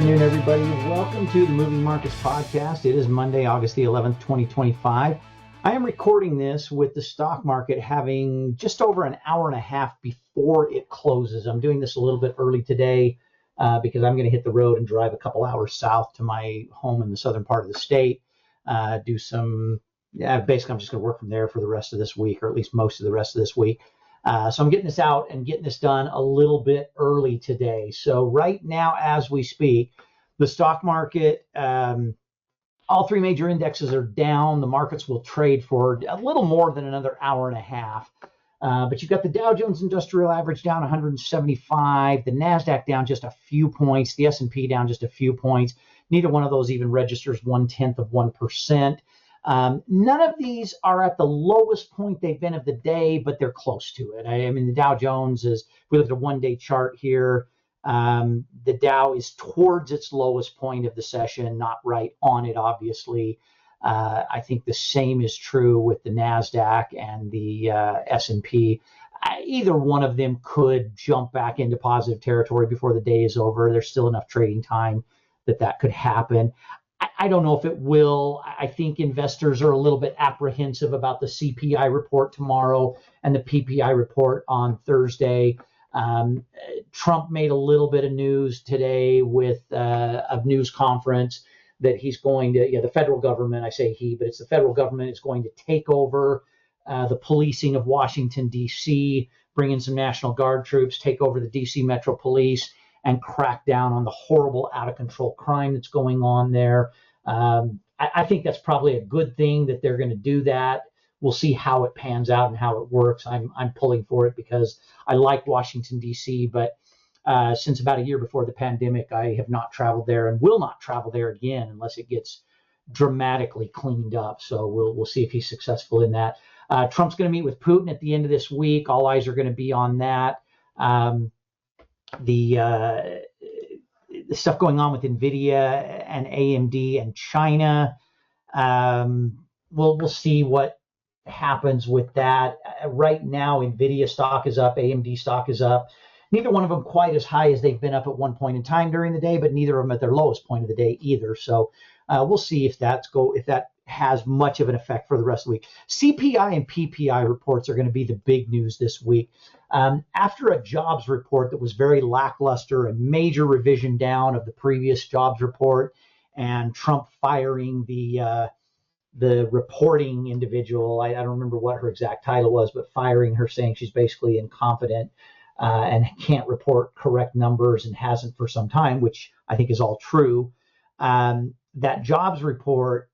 afternoon, everybody. Welcome to the Moving Markets Podcast. It is Monday, August the 11th, 2025. I am recording this with the stock market having just over an hour and a half before it closes. I'm doing this a little bit early today because I'm going to hit the road and drive a couple hours south to my home in the southern part of the state. Basically, I'm just going to work from there for the rest of this week, or at least most of the rest of this week. So I'm getting this out and getting this done a little bit early today. So right now, as we speak, the stock market, all three major indexes are down. The markets will trade for a little more than another hour and a half. But you've got the Dow Jones Industrial Average down 175, the NASDAQ down just a few points, the S&P down just a few points. Neither one of those even registers 0.1%. None of these are at the lowest point they've been of the day, but they're close to it. I mean, the Dow Jones is, if we look at a one-day chart here, the Dow is towards its lowest point of the session, not right on it, obviously. I think the same is true with the NASDAQ and the S&P. Either one of them could jump back into positive territory before the day is over. There's still enough trading time that could happen. I don't know if it will. I think investors are a little bit apprehensive about the CPI report tomorrow and the PPI report on Thursday. Trump made a little bit of news today with a news conference that he's going to, the federal government, I say he, but it's the federal government, is going to take over the policing of Washington, D.C., bring in some National Guard troops, take over the D.C. Metro Police, and crack down on the horrible, out-of-control crime that's going on there. I think that's probably a good thing that they're going to do that. We'll see how it pans out and how it works. I'm pulling for it because I like Washington, D.C., but since about a year before the pandemic, I have not traveled there and will not travel there again unless it gets dramatically cleaned up. So we'll see if he's successful in that. Trump's going to meet with Putin at the end of this week. All eyes are going to be on that. The stuff going on with Nvidia and AMD and China. We'll see what happens with that. Right now, Nvidia stock is up, AMD stock is up. Neither one of them quite as high as they've been up at one point in time during the day, but neither of them at their lowest point of the day either. So we'll see if that has much of an effect for the rest of the week. CPI and PPI reports are going to be the big news this week. After a jobs report that was very lackluster, a major revision down of the previous jobs report, and Trump firing the reporting individual, I don't remember what her exact title was, but firing her, saying she's basically incompetent and can't report correct numbers and hasn't for some time, which I think is all true. That jobs report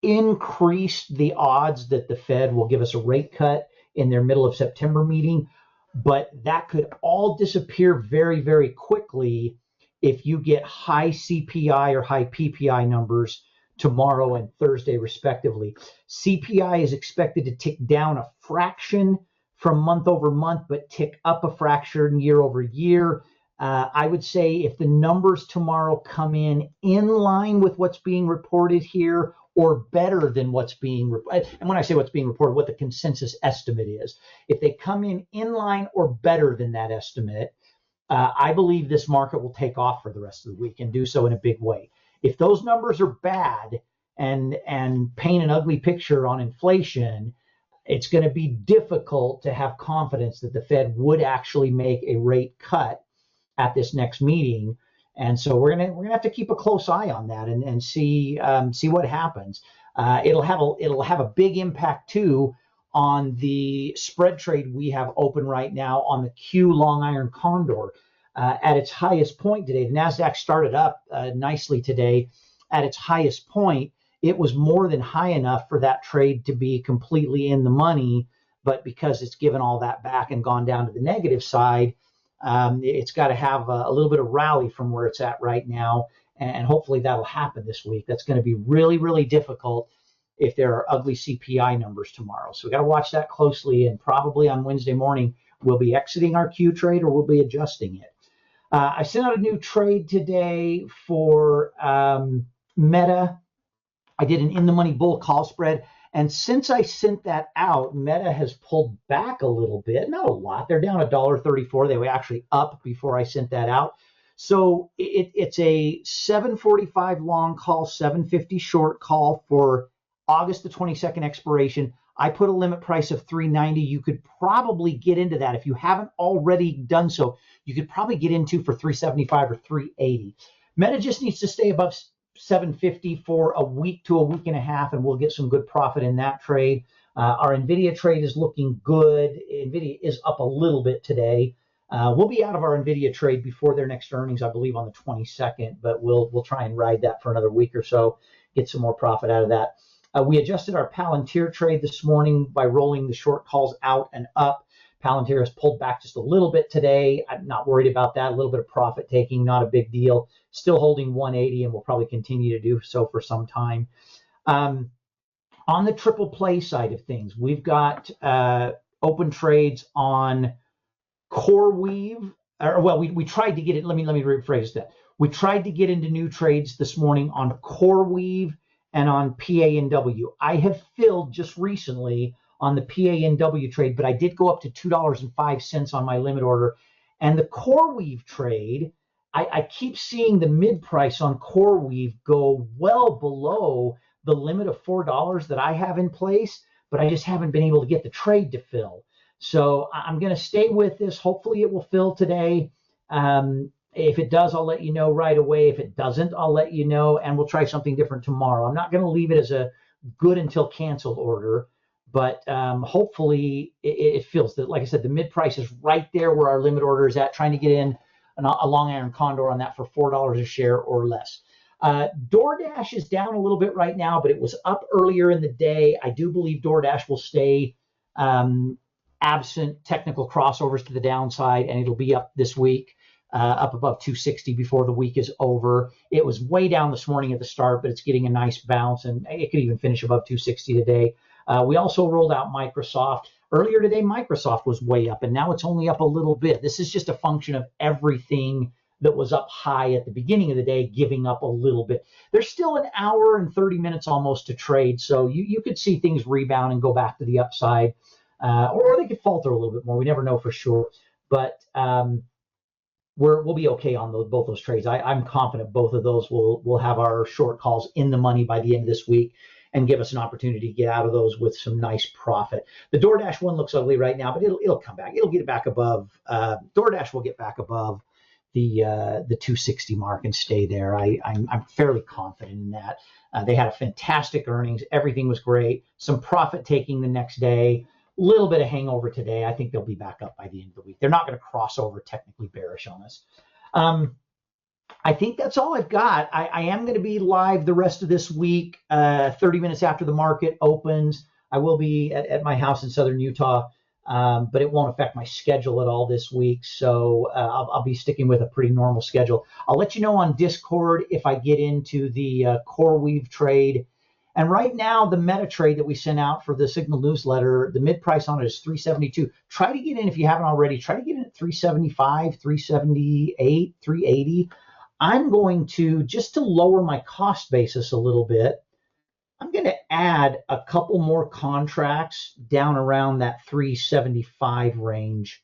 increased the odds that the Fed will give us a rate cut in their middle of September meeting, but that could all disappear very, very quickly if you get high CPI or high PPI numbers tomorrow and Thursday, respectively. CPI is expected to tick down a fraction from month over month, but tick up a fraction year over year. I would say if the numbers tomorrow come in line with what's being reported here or better than what's being reported, and when I say what's being reported, what the consensus estimate is, if they come in line or better than that estimate, I believe this market will take off for the rest of the week and do so in a big way. If those numbers are bad and paint an ugly picture on inflation, it's going to be difficult to have confidence that the Fed would actually make a rate cut at this next meeting. And so we're gonna have to keep a close eye on that and see what happens. It'll have a big impact too on the spread trade we have open right now on the Q Long Iron Condor. At its highest point today, the NASDAQ started up nicely today. At its highest point, it was more than high enough for that trade to be completely in the money, but because it's given all that back and gone down to the negative side, it's got to have a little bit of rally from where it's at right now, and hopefully that'll happen this week. That's going to be really, really difficult if there are ugly CPI numbers tomorrow. So we got to watch that closely, and probably on Wednesday morning, we'll be exiting our Q trade or we'll be adjusting it. I sent out a new trade today for Meta. I did an in-the-money bull call spread. And since I sent that out, Meta has pulled back a little bit, not a lot. They're down $1.34. They were actually up before I sent that out. So it's a 7:45 long call, 7:50 short call for August the 22nd expiration. I put a limit price of 390. You could probably get into that if you haven't already done so. You could probably get into for 375 or 380. Meta just needs to stay above 750 for a week to a week and a half, and we'll get some good profit in that trade. Our Nvidia trade is looking good. Nvidia is up a little bit today. We'll be out of our Nvidia trade before their next earnings, I believe, on the 22nd, but we'll try and ride that for another week or so, get some more profit out of that. We adjusted our Palantir trade this morning by rolling the short calls out and up. Palantir has pulled back just a little bit today. I'm not worried about that. A little bit of profit taking, not a big deal. Still holding 180, and we'll probably continue to do so for some time. On the triple play side of things, we've got open trades on Coreweave. We tried to get it. Let me rephrase that. We tried to get into new trades this morning on Coreweave and on PANW. I have filled just recently on the PANW trade, but I did go up to $2.05 on my limit order. And the Coreweave trade, I keep seeing the mid price on Coreweave go well below the limit of $4 that I have in place, but I just haven't been able to get the trade to fill. So I'm going to stay with this. Hopefully it will fill today. If it does, I'll let you know right away. If it doesn't, I'll let you know, and we'll try something different tomorrow. I'm not going to leave it as a good until canceled order, but hopefully it fills. Like I said, the mid price is right there where our limit order is at, trying to get in a long iron condor on that for $4 a share or less. DoorDash is down a little bit right now, but it was up earlier in the day. I do believe DoorDash will stay absent technical crossovers to the downside, and it'll be up this week, up above 260 before the week is over. It was way down this morning at the start, but it's getting a nice bounce, and it could even finish above 260 today. We also rolled out Microsoft. Earlier today, Microsoft was way up, and now it's only up a little bit. This is just a function of everything that was up high at the beginning of the day giving up a little bit. There's still an hour and 30 minutes almost to trade, so you could see things rebound and go back to the upside, or they could falter a little bit more. We never know for sure, but we'll be okay on both those trades. I'm confident both of those will have our short calls in the money by the end of this week and give us an opportunity to get out of those with some nice profit. The DoorDash one looks ugly right now, but it'll come back. It'll get back above. DoorDash will get back above the 260 mark and stay there. I'm fairly confident in that. They had a fantastic earnings. Everything was great. Some profit taking the next day. A little bit of hangover today. I think they'll be back up by the end of the week. They're not going to cross over technically bearish on us. I think that's all I've got. I am going to be live the rest of this week, 30 minutes after the market opens. I will be at my house in southern Utah, but it won't affect my schedule at all this week. So I'll be sticking with a pretty normal schedule. I'll let you know on Discord if I get into the Coreweave trade. And right now, the meta trade that we sent out for the Signal newsletter, the mid price on it is 372. Try to get in if you haven't already. Try to get in at 375, 378, 380. I'm going to, just to lower my cost basis a little bit, I'm going to add a couple more contracts down around that 375 range.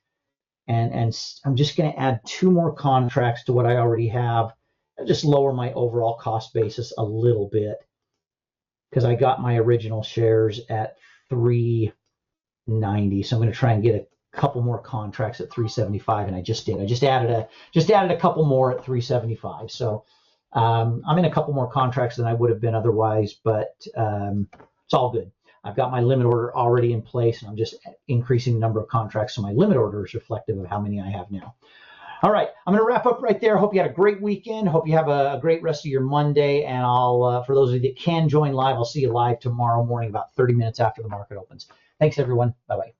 And I'm just going to add 2 more contracts to what I already have. I'll just lower my overall cost basis a little bit, because I got my original shares at 390. So I'm going to try and get a couple more contracts at 375, and I just did. I just added a couple more at 375. So I'm in a couple more contracts than I would have been otherwise, but it's all good. I've got my limit order already in place, and I'm just increasing the number of contracts, so my limit order is reflective of how many I have now. All right, I'm going to wrap up right there. Hope you had a great weekend. Hope you have a great rest of your Monday. And I'll, for those of you that can join live, I'll see you live tomorrow morning about 30 minutes after the market opens. Thanks, everyone. Bye-bye.